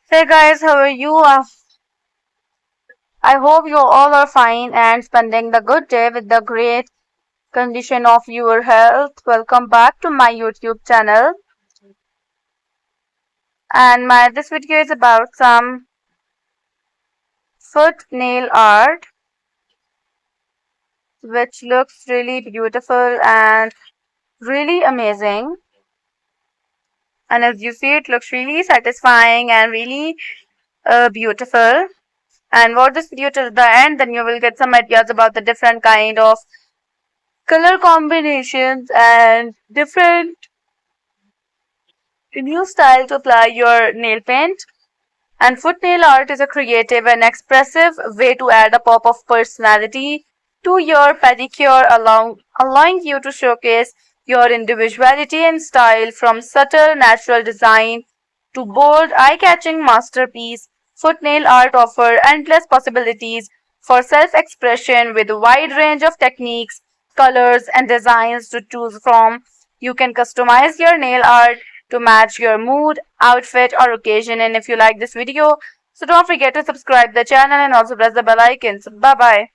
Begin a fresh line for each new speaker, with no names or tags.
Hey guys, how are you? I hope you all are fine and spending the good day with the great condition of your health. Welcome back to my YouTube channel. And my this video is about some foot nail art which looks really beautiful and really amazing. And as you see, it looks really satisfying and really beautiful. And watch this video till the end, then you will get some ideas about the different kind of color combinations and different new style to apply your nail paint. And foot nail art is a creative and expressive way to add a pop of personality to your pedicure, allowing you to showcase your individuality and style from subtle natural design to bold, eye-catching masterpiece. Foot nail art offers endless possibilities for self-expression with a wide range of techniques, colors, and designs to choose from. You can customize your nail art to match your mood, outfit, or occasion. And if you like this video, so don't forget to subscribe the channel and also press the bell icon. So bye bye.